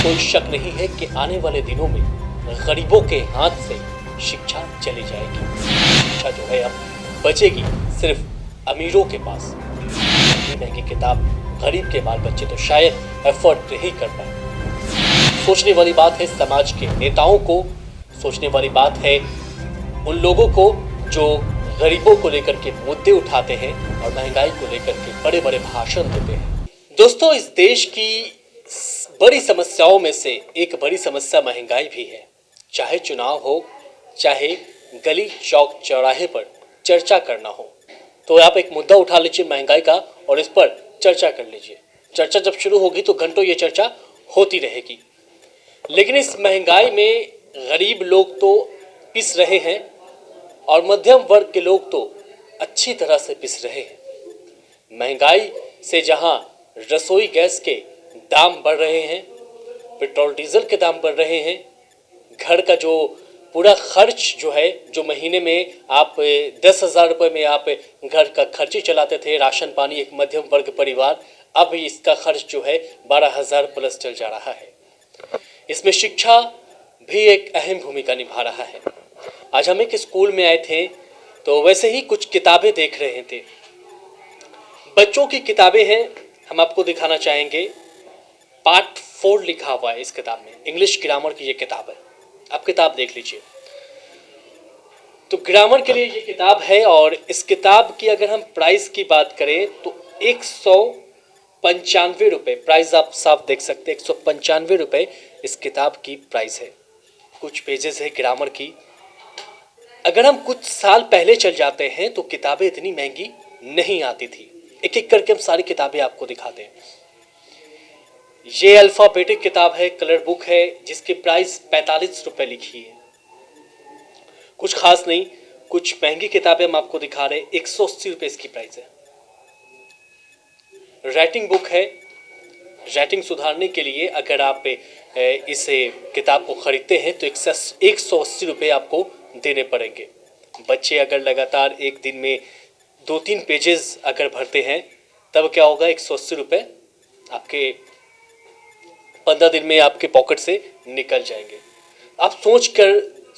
कोई शक नहीं है कि आने वाले दिनों में गरीबों के हाथ से शिक्षा चली जाएगी। शिक्षा जो है अब बचेगी सिर्फ अमीरों के पास। महंगी किताब गरीब के बाल बच्चे तो शायद एफर्ट नहीं कर पाए। सोचने वाली बात है समाज के नेताओं को, सोचने वाली बात है उन लोगों को जो गरीबों को लेकर के मुद्दे उठाते हैं और महंगाई को लेकर के बड़े बड़े भाषण देते हैं। दोस्तों, इस देश की बड़ी समस्याओं में से एक बड़ी समस्या महंगाई भी है। चाहे चुनाव हो, चाहे गली चौक चौराहे पर चर्चा करना हो, तो आप एक मुद्दा उठा लीजिए महंगाई का और इस पर चर्चा कर लीजिए। चर्चा जब शुरू होगी तो घंटों ये चर्चा होती रहेगी। लेकिन इस महंगाई में गरीब लोग तो पिस रहे हैं और मध्यम वर्ग के लोग तो अच्छी तरह से पिस रहे हैं। महंगाई से जहां रसोई गैस के दाम बढ़ रहे हैं, पेट्रोल डीजल के दाम बढ़ रहे हैं, घर का जो पूरा खर्च जो है, जो महीने में आप 10,000 रुपये में आप घर का खर्ची चलाते थे, राशन पानी एक मध्यम वर्ग परिवार, अब इसका खर्च जो है 12,000 प्लस चल जा रहा है। इसमें शिक्षा भी एक अहम भूमिका निभा रहा है। आज हम एक स्कूल में आए थे तो वैसे ही कुछ किताबें देख रहे थे। बच्चों की किताबें हैं, हम आपको दिखाना चाहेंगे। पार्ट 4 लिखा हुआ है इस किताब में, इंग्लिश ग्रामर की ये किताब है। आप किताब देख लीजिए। तो ग्रामर के लिए ये किताब है और इस किताब की अगर हम प्राइस की बात करें तो 195 रुपये प्राइस आप साफ देख सकते हैं। 195 रुपये इस किताब की प्राइस है। कुछ पेजेस है ग्रामर की। अगर हम कुछ साल पहले चल जाते हैं तो किताबें इतनी महंगी नहीं आती थी। एक एक करके हम सारी किताबें आपको दिखाते हैं। ये अल्फाबेटिक किताब है, कलर बुक है, जिसकी प्राइस 45 रुपये लिखी है। कुछ खास नहीं, कुछ महंगी किताबें हम आपको दिखा रहे हैं। 180 रुपये इसकी प्राइस है। राइटिंग बुक है, राइटिंग सुधारने के लिए अगर आप इस किताब को खरीदते हैं तो 180 रुपये आपको देने पड़ेंगे। बच्चे अगर लगातार एक दिन में 2-3 पेजेस अगर भरते हैं तब क्या होगा, 180 रुपये आपके 15 दिन में आपके पॉकेट से निकल जाएंगे। आप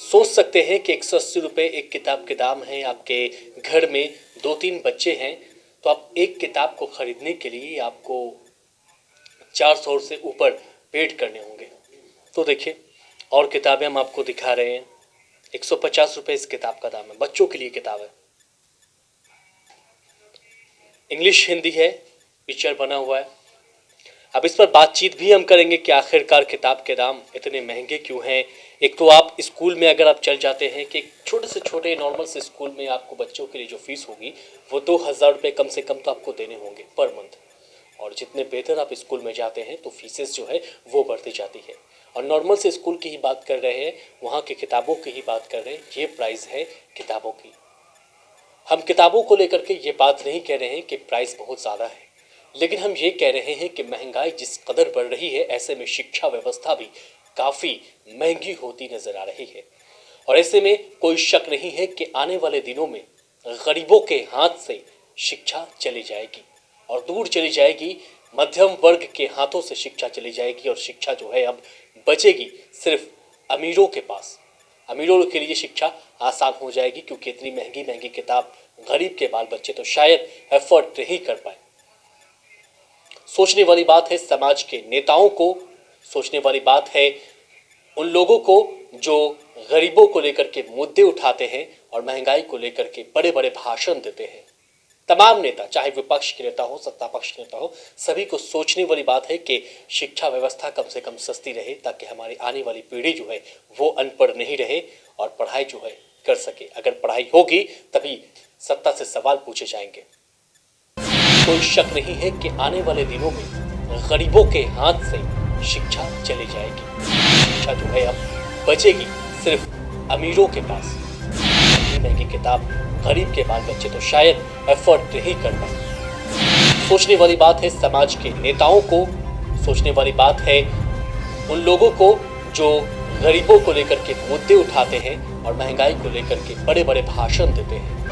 सोच सकते हैं कि 180 रुपये एक किताब के दाम है। आपके घर में 2-3 बच्चे हैं तो आप एक किताब को खरीदने के लिए आपको 400 से ऊपर पेड करने होंगे। तो देखिए, और किताबें हम आपको दिखा रहे हैं। 150 रुपये इस किताब का दाम है। बच्चों के लिए किताब है, इंग्लिश हिंदी है, पिक्चर बना हुआ है। अब इस पर बातचीत भी हम करेंगे कि आखिरकार किताब के दाम इतने महंगे क्यों हैं। एक तो आप स्कूल में अगर आप चल जाते हैं कि छोटे से छोटे नॉर्मल से स्कूल में आपको बच्चों के लिए जो फीस होगी वो 2,000 रुपये कम से कम तो आपको देने होंगे पर मंथ। और जितने बेहतर आप स्कूल में जाते हैं तो फीसेस जो है वो बढ़ती जाती है। और नॉर्मल से स्कूल की ही बात कर रहे हैं, वहाँ की किताबों की ही बात कर रहे हैं। ये प्राइस है किताबों की। हम किताबों को लेकर के ये बात नहीं कह रहे हैं कि प्राइस बहुत ज़्यादा है, लेकिन हम ये कह रहे हैं कि महंगाई जिस कदर बढ़ रही है, ऐसे में शिक्षा व्यवस्था भी काफ़ी महंगी होती नज़र आ रही है। और ऐसे में कोई शक नहीं है कि आने वाले दिनों में गरीबों के हाथ से शिक्षा चली जाएगी और दूर चली जाएगी, मध्यम वर्ग के हाथों से शिक्षा चली जाएगी और शिक्षा जो है अब बचेगी सिर्फ अमीरों के पास। अमीरों के लिए शिक्षा आसान हो जाएगी क्योंकि इतनी महंगी महंगी किताब गरीब के बाल बच्चे तो शायद एफर्ट नहीं कर पाए। सोचने वाली बात है समाज के नेताओं को, सोचने वाली बात है उन लोगों को जो गरीबों को लेकर के मुद्दे उठाते हैं और महंगाई को लेकर के बड़े बड़े भाषण देते हैं। तमाम नेता, चाहे विपक्ष के नेता हो, सत्ता पक्ष के नेता हो, सभी को सोचने वाली बात है कि शिक्षा व्यवस्था कम से कम सस्ती रहे ताकि हमारी आने वाली पीढ़ी जो है वो अनपढ़ नहीं रहे और पढ़ाई जो है कर सके। अगर पढ़ाई होगी तभी सत्ता से सवाल पूछे जाएंगे। कोई शक नहीं है कि आने वाले दिनों में गरीबों के हाथ से शिक्षा चली जाएगी। शिक्षा जो है अब बचेगी सिर्फ अमीरों के पास। महंगी किताब गरीब के बाल बच्चे तो शायद एफर्ट नहीं कर पाए। सोचने वाली बात है समाज के नेताओं को, सोचने वाली बात है उन लोगों को जो गरीबों को लेकर के मुद्दे उठाते हैं और महंगाई को लेकर के बड़े बड़े भाषण देते हैं।